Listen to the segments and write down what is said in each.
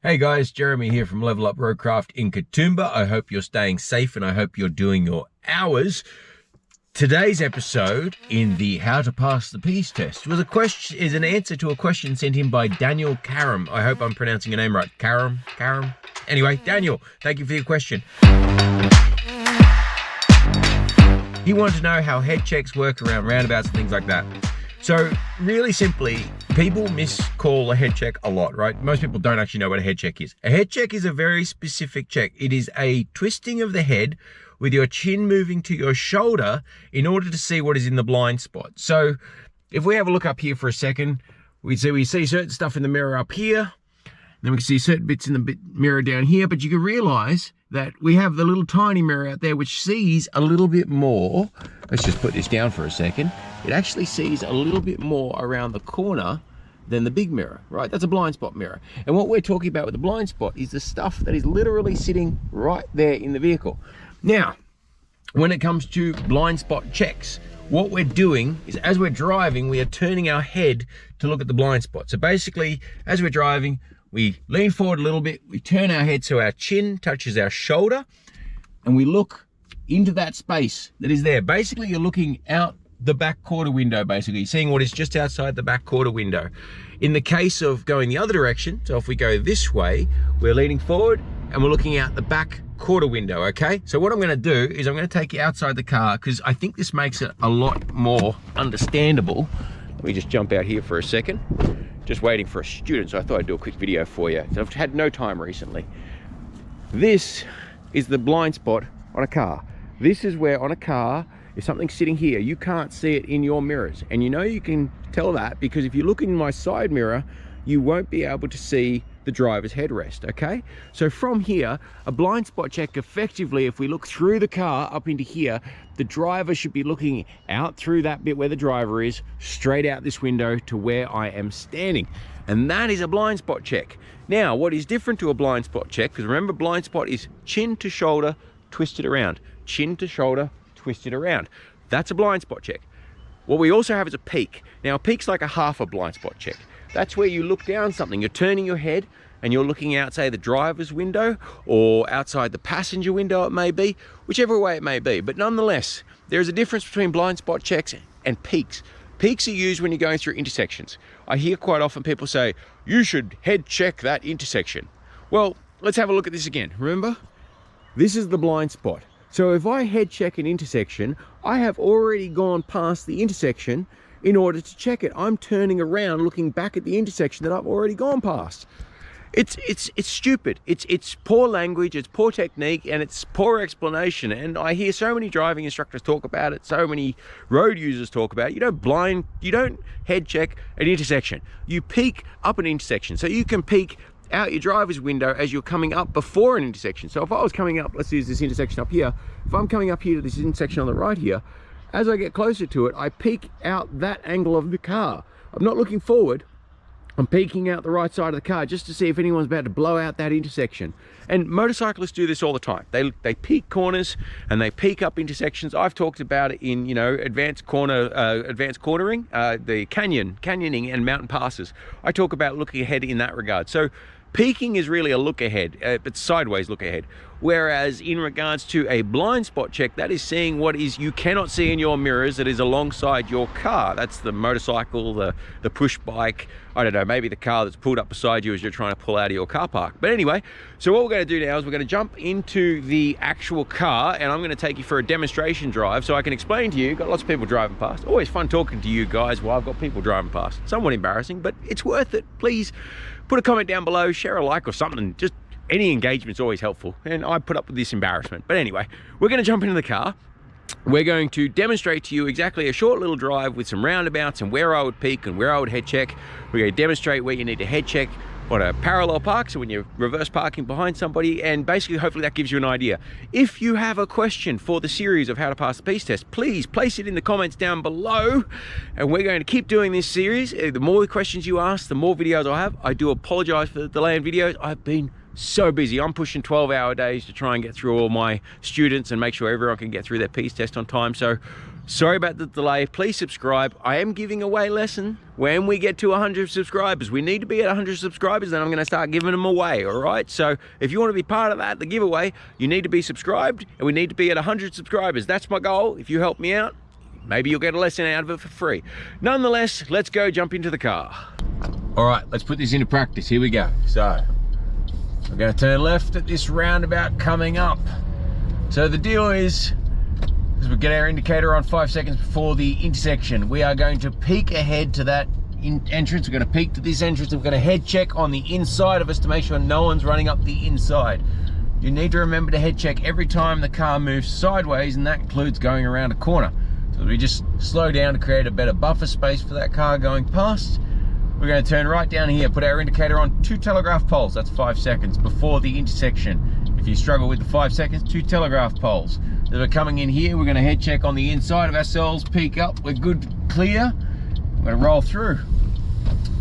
Hey guys, Jeremy here from Level Up Roadcraft in Katoomba. I hope you're staying safe and I hope you're doing your hours. Today's episode in the How to Pass the Peace Test is an answer to a question sent in by Daniel Karam. I hope I'm pronouncing your name right. Karam? Anyway, Daniel, thank you for your question. He wanted to know how head checks work around roundabouts and things like that. So really simply, people miscall a head check a lot, right? Most people don't actually know what a head check is. A head check is a very specific check. It is a twisting of the head with your chin moving to your shoulder in order to see what is in the blind spot. So if we have a look up here for a second, we see certain stuff in the mirror up here, then we can see certain bits in the mirror down here, but you can realize that we have the little tiny mirror out there which sees a little bit more. Let's just put this down for a second. It actually sees a little bit more around the corner than the big mirror, right? That's a blind spot mirror. And what we're talking about with the blind spot is the stuff that is literally sitting right there in the vehicle. Now, when it comes to blind spot checks, what we're doing is as we're driving, we are turning our head to look at the blind spot. So basically, as we're driving, we lean forward a little bit, we turn our head so our chin touches our shoulder, and we look into that space that is there. Basically, you're looking out the back quarter window, basically, seeing what is just outside the back quarter window. In the case of going the other direction, so if we go this way, we're leaning forward and we're looking out the back quarter window, okay? So what I'm gonna do is I'm gonna take you outside the car because I think this makes it a lot more understandable. Let me just jump out here for a second. Just waiting for a student, so I thought I'd do a quick video for you. I've had no time recently. This is the blind spot on a car. This is where on a car, if something's sitting here, you can't see it in your mirrors. And you know you can tell that because if you look in my side mirror, you won't be able to see the driver's headrest, okay? So from here, a blind spot check effectively, if we look through the car up into here, the driver should be looking out through that bit where the driver is, straight out this window to where I am standing. And that is a blind spot check. Now, what is different to a blind spot check, because remember blind spot is chin to shoulder, twisted around. Chin to shoulder, twisted around. That's a blind spot check. What we also have is a peek. Now, a peek's like a half a blind spot check. That's where you look down something. You're turning your head and you're looking out, say, the driver's window or outside the passenger window, it may be, whichever way it may be. But nonetheless, there is a difference between blind spot checks and peeks. Peeks are used when you're going through intersections. I hear quite often people say, you should head check that intersection. Well, let's have a look at this again. Remember, this is the blind spot. So if I head check an intersection, I have already gone past the intersection in order to check it. I'm turning around looking back at the intersection that I've already gone past. It's stupid. It's poor language, it's poor technique, and it's poor explanation. And I hear so many driving instructors talk about it, so many road users talk about it. You don't head check an intersection. You peek up an intersection. So you can peek out your driver's window as you're coming up before an intersection. So if I was coming up, let's use this intersection up here. If I'm coming up here to this intersection on the right here, as I get closer to it, I peek out that angle of the car. I'm not looking forward. I'm peeking out the right side of the car just to see if anyone's about to blow out that intersection. And motorcyclists do this all the time. They peek corners and they peek up intersections. I've talked about it in, advanced cornering, the canyoning and mountain passes. I talk about looking ahead in that regard. So peeking is really a look ahead, but sideways look ahead. Whereas in regards to a blind spot check, that is seeing what is you cannot see in your mirrors that is alongside your car. That's the motorcycle, the push bike, I don't know, maybe the car that's pulled up beside you as you're trying to pull out of your car park. But anyway, so what we're going to do now is we're going to jump into the actual car and I'm going to take you for a demonstration drive so I can explain to you. Got lots of people driving past. Always fun talking to you guys while I've got people driving past. Somewhat embarrassing, but it's worth it. Please put a comment down below, share a like or something. Just any engagement's always helpful. And I put up with this embarrassment. But anyway, we're going to jump into the car. We're going to demonstrate to you exactly a short little drive with some roundabouts and where I would peek and where I would head check. We're going to demonstrate where you need to head check on a parallel park, so when you're reverse parking behind somebody, and basically hopefully that gives you an idea. If you have a question for the series of How to Pass the Peace Test, please place it in the comments down below, and we're going to keep doing this series. The more questions you ask, the more videos I have. I do apologize for the delay in videos. I've been so busy. I'm pushing 12-hour days to try and get through all my students and make sure everyone can get through their peace test on time. So Sorry about the delay. Please subscribe. I am giving away a lesson when we get to 100 subscribers. We need to be at 100 subscribers, then I'm going to start giving them away, all right? So if you want to be part of that, the giveaway, you need to be subscribed, and we need to be at 100 subscribers. That's my goal. If you help me out, maybe you'll get a lesson out of it for free. Nonetheless, let's go jump into the car. All right, let's put this into practice. Here we go. So we're going to turn left at this roundabout coming up. So the deal is we get our indicator on 5 seconds before the intersection. We are going to peek ahead to that entrance. We're going to peek to this entrance. We're going to head check on the inside of us to make sure no one's running up the inside. You need to remember to head check every time the car moves sideways, and that includes going around a corner. So we just slow down to create a better buffer space for that car going past. We're going to turn right down here, put our indicator on 2 telegraph poles. That's 5 seconds before the intersection. If you struggle with the 5 seconds, 2 telegraph poles. So we're coming in here, we're going to head check on the inside of ourselves, peek up, we're good, clear. I'm going to roll through.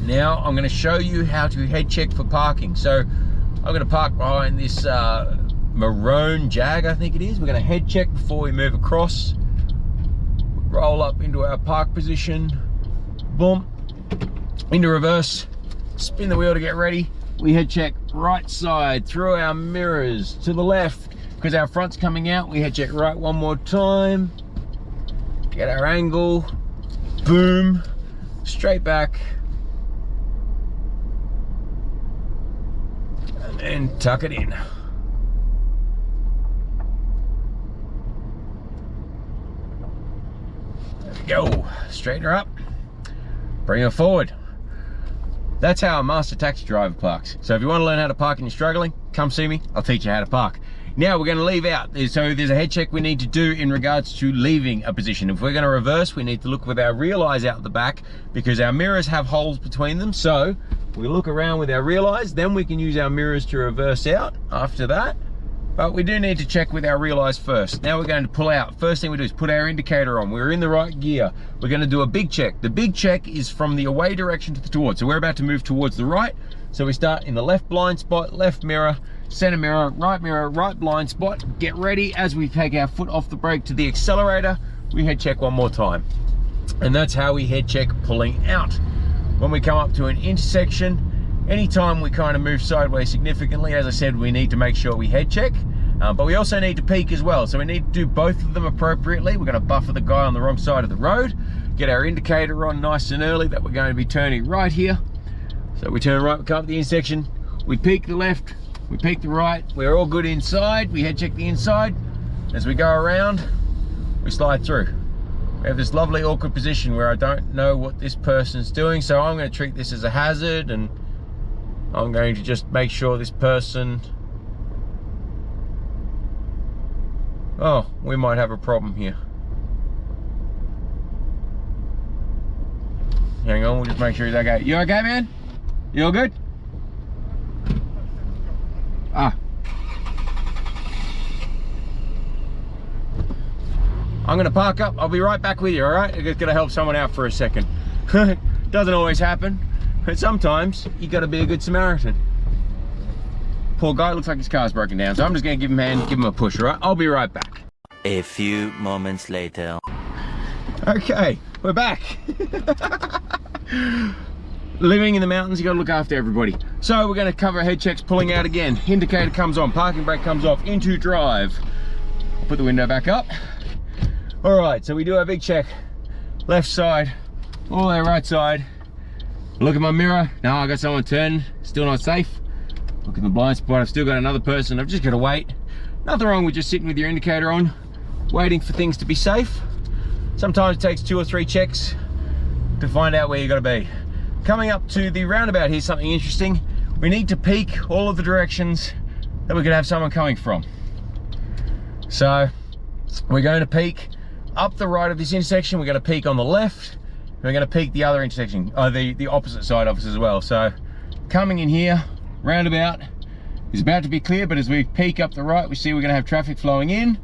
Now I'm going to show you how to head check for parking. So I'm going to park behind this maroon Jag, I think it is. We're going to head check before we move across. Roll up into our park position, boom, into reverse, spin the wheel to get ready. We head check right side through our mirrors to the left. Because our front's coming out, we head check right one more time. Get our angle, boom, straight back. And then tuck it in. There we go, straighten her up, bring her forward. That's how a master taxi driver parks. So if you want to learn how to park and you're struggling, come see me, I'll teach you how to park. Now we're going to leave out. So there's a head check we need to do in regards to leaving a position. If we're going to reverse, we need to look with our rear eyes out the back because our mirrors have holes between them. So we look around with our rear eyes, then we can use our mirrors to reverse out after that. But we do need to check with our rear eyes first. Now we're going to pull out. First thing we do is put our indicator on. We're in the right gear. We're going to do a big check. The big check is from the away direction to the towards. So we're about to move towards the right. So we start in the left blind spot, left mirror, center mirror, right blind spot. Get ready as we take our foot off the brake to the accelerator. We head check one more time. And that's how we head check pulling out. When we come up to an intersection, anytime we kind of move sideways significantly, as I said, we need to make sure we head check. But we also need to peek as well. So we need to do both of them appropriately. We're going to buffer the guy on the wrong side of the road. Get our indicator on nice and early that we're going to be turning right here. So we turn right, we come up the intersection, we peek the left, we peek the right, we're all good inside, we head check the inside. As we go around, we slide through. We have this lovely awkward position where I don't know what this person's doing, so I'm going to treat this as a hazard, and I'm going to just make sure this person... Oh, we might have a problem here. Hang on, we'll just make sure he's okay. You okay, man? You all good? Ah. I'm gonna park up. I'll be right back with you, all right? I'm just gonna help someone out for a second. Doesn't always happen, but sometimes you gotta be a good Samaritan. Poor guy, looks like his car's broken down, so I'm just gonna give him a hand, give him a push, all right? I'll be right back. A few moments later. Okay, we're back. Living in the mountains, you gotta look after everybody. So we're gonna cover head checks, pulling out again. Indicator comes on, parking brake comes off, into drive. I'll put the window back up. All right, so we do our big check. Left side, all our right side. Look at my mirror. Now I got someone turning, still not safe. Look in the blind spot, I've still got another person. I've just gotta wait. Nothing wrong with just sitting with your indicator on, waiting for things to be safe. Sometimes it takes 2 or 3 checks to find out where you gotta be. Coming up to the roundabout, here's something interesting. We need to peek all of the directions that we could have someone coming from. So we're going to peek up the right of this intersection. We're going to peek on the left. And we're going to peek the other intersection, the opposite side of us as well. So coming in here, roundabout is about to be clear, but as we peek up the right, we see we're going to have traffic flowing in.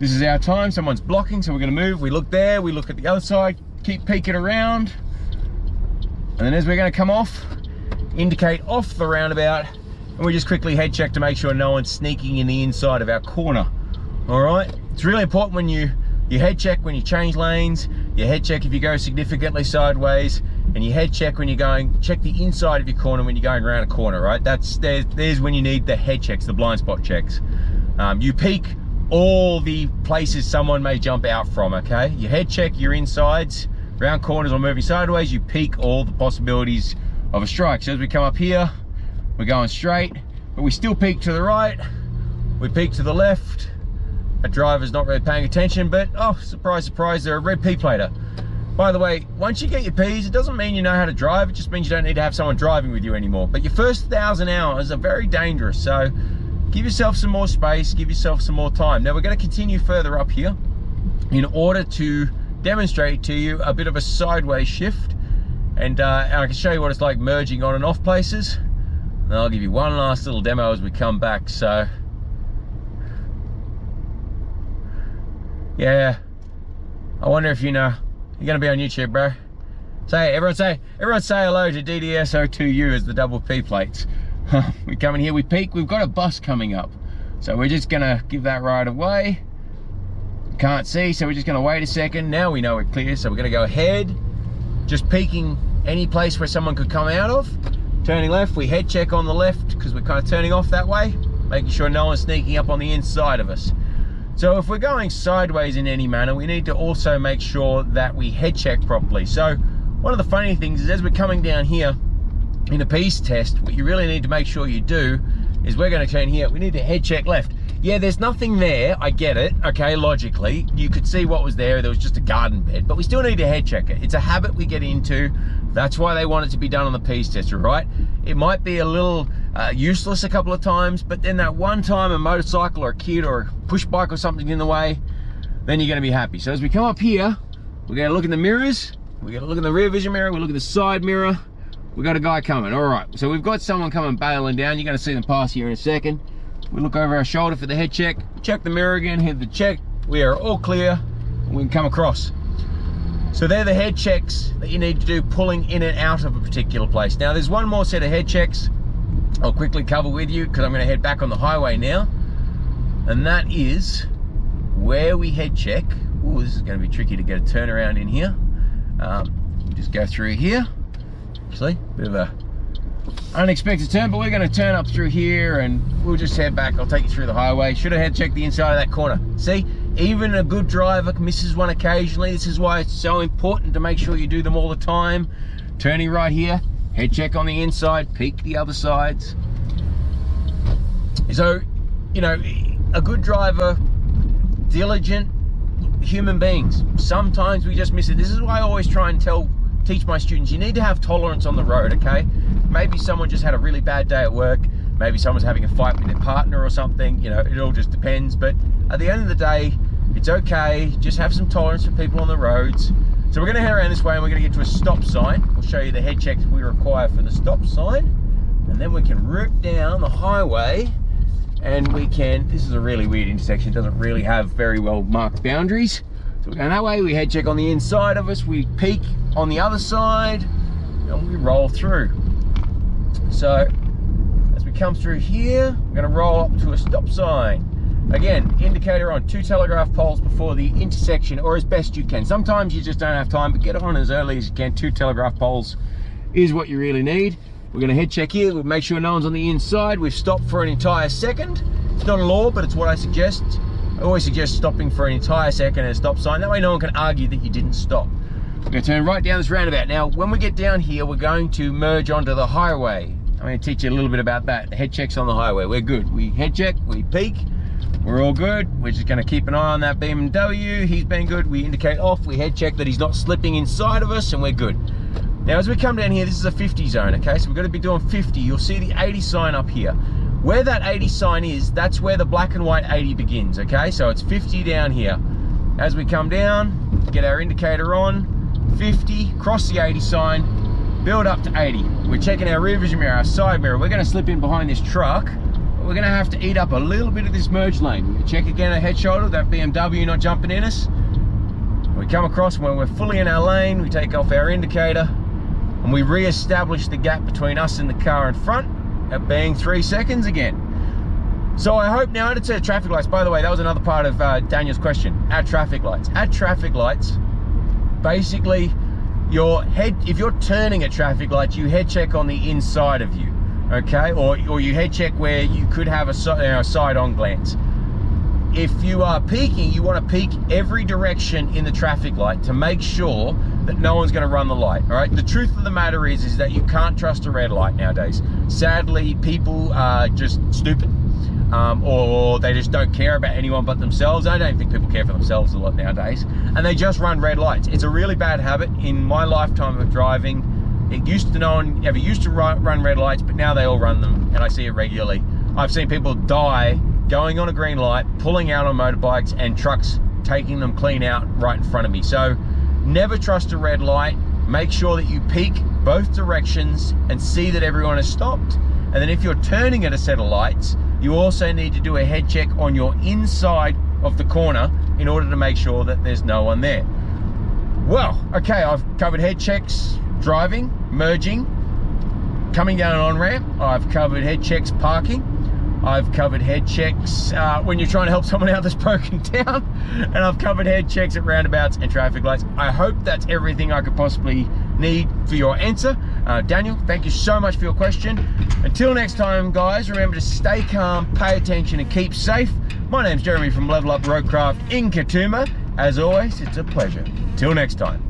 This is our time. Someone's blocking, so we're going to move. We look there, we look at the other side, keep peeking around. And then as we're going to come off, indicate off the roundabout, and we just quickly head check to make sure no one's sneaking in the inside of our corner. All right, it's really important when you You head check when you change lanes, you head check if you go significantly sideways, and you head check when you're going, check the inside of your corner when you're going around a corner, right? There's when you need the head checks, the blind spot checks. You peek all the places someone may jump out from, okay? You head check your insides, round corners or moving sideways, you peek all the possibilities of a strike. So as we come up here, we're going straight, but we still peek to the right, we peek to the left. A driver's not really paying attention, but oh, surprise, surprise, they're a red P-plater. By the way, once you get your Ps, it doesn't mean you know how to drive, it just means you don't need to have someone driving with you anymore. But your first 1,000 hours are very dangerous, so give yourself some more space, give yourself some more time. Now we're going to continue further up here in order to demonstrate to you a bit of a sideways shift, and I can show you what it's like merging on and off places. And I'll give you one last little demo as we come back. So yeah, I wonder if you know, you're gonna be on YouTube, bro. Everyone say hello to DDS02U as the double P plates. We come in here, we peek, we've got a bus coming up. So we're just gonna give that right away. Can't see, so we're just gonna wait a second. Now we know we're clear, so we're gonna go ahead, just peeking any place where someone could come out of. Turning left, we head check on the left because we're kind of turning off that way, making sure no one's sneaking up on the inside of us. So if we're going sideways in any manner, we need to also make sure that we head check properly. So one of the funny things is, as we're coming down here in a P's test, what you really need to make sure you do is we're going to turn here, we need to head check left. Yeah, there's nothing there, I get it, okay, logically. You could see what was there was just a garden bed, but we still need to head check it. It's a habit we get into. That's why they want it to be done on the P's tester, right? It might be a little useless a couple of times, but then that one time a motorcycle or a kid or a push bike or something in the way, then you're gonna be happy. So as we come up here, we're gonna look in the mirrors, we're gonna look in the rear vision mirror, we look at the side mirror, we got a guy coming. All right, so we've got someone coming bailing down. You're gonna see them pass here in a second. We look over our shoulder for the head check, check the mirror again, hit the check, we are all clear, and we can come across. So they're the head checks that you need to do pulling in and out of a particular place. Now there's one more set of head checks I'll quickly cover with you because I'm going to head back on the highway now. And that is where we head check. Ooh, this is going to be tricky to get a turnaround in here. Just go through here. Actually, bit of a unexpected turn, but we're going to turn up through here and we'll just head back. I'll take you through the highway. Should have head checked the inside of that corner. See? Even a good driver misses one occasionally. This is why it's so important to make sure you do them all the time. Turning right here, head check on the inside, peek the other sides. So, you know, a good driver, diligent human beings, sometimes we just miss it. This is why I always try and teach my students, you need to have tolerance on the road, okay? Maybe someone just had a really bad day at work. Maybe someone's having a fight with their partner or something, you know, it all just depends. But at the end of the day, it's okay. Just have some tolerance for people on the roads. So we're gonna head around this way and we're gonna get to a stop sign. We'll show you the head checks we require for the stop sign. And then we can route down the highway and we can, this is a really weird intersection, it doesn't really have very well marked boundaries. So we're going that way, we head check on the inside of us, we peek on the other side, and we roll through. So as we come through here, we're going to roll up to a stop sign. Again, indicator on 2 telegraph poles before the intersection, or as best you can. Sometimes you just don't have time, but get on as early as you can. 2 telegraph poles is what you really need. We're going to head check here, we'll make sure no one's on the inside. We've stopped for an entire second. It's not a law, but it's what I suggest. I always suggest stopping for an entire second at a stop sign. That way no one can argue that you didn't stop. We're going to turn right down this roundabout. Now, when we get down here, we're going to merge onto the highway. I'm going to teach you a little bit about that. The head checks on the highway. We're good. We head check, we peek. We're all good. We're just going to keep an eye on that BMW. He's been good. We indicate off. We head check that he's not slipping inside of us, and we're good. Now, as we come down here, this is a 50 zone, okay? So we're going to be doing 50. You'll see the 80 sign up here. Where that 80 sign is, that's where the black and white 80 begins, okay? So it's 50 down here. As we come down, get our indicator on, 50, cross the 80 sign, build up to 80. We're checking our rear vision mirror, our side mirror. We're going to slip in behind this truck. We're going to have to eat up a little bit of this merge lane. We check again our head shoulder, that BMW not jumping in us. We come across when we're fully in our lane, we take off our indicator, and we re-establish the gap between us and the car in front at being 3 seconds again. So I hope now it's at traffic lights. By the way, that was another part of Daniel's question. At traffic lights. At traffic lights, basically, if you're turning at traffic lights, you head check on the inside of you, okay? Or you head check where you could have a side-on glance. If you are peeking, you want to peek every direction in the traffic light to make sure that no one's going to run the light, all right? The truth of the matter is that you can't trust a red light nowadays. Sadly, people are just stupid, or they just don't care about anyone but themselves. I don't think people care for themselves a lot nowadays, and they just run red lights. It's a really bad habit. In my lifetime of driving, no one ever used to run red lights, but now they all run them, and I see it regularly. I've seen people die going on a green light, pulling out on motorbikes, and trucks taking them clean out right in front of me. So never trust a red light. Make sure that you peek both directions and see that everyone has stopped. And then if you're turning at a set of lights, you also need to do a head check on your inside of the corner in order to make sure that there's no one there. Well, okay, I've covered head checks, driving, merging, coming down an on-ramp. I've covered head checks parking. I've covered head checks when you're trying to help someone out that's broken down. And I've covered head checks at roundabouts and traffic lights. I hope that's everything I could possibly need for your answer. Daniel, thank you so much for your question. Until next time, guys, remember to stay calm, pay attention, and keep safe. My name's Jeremy from Level Up Roadcraft in Katoomba. As always, it's a pleasure. Till next time.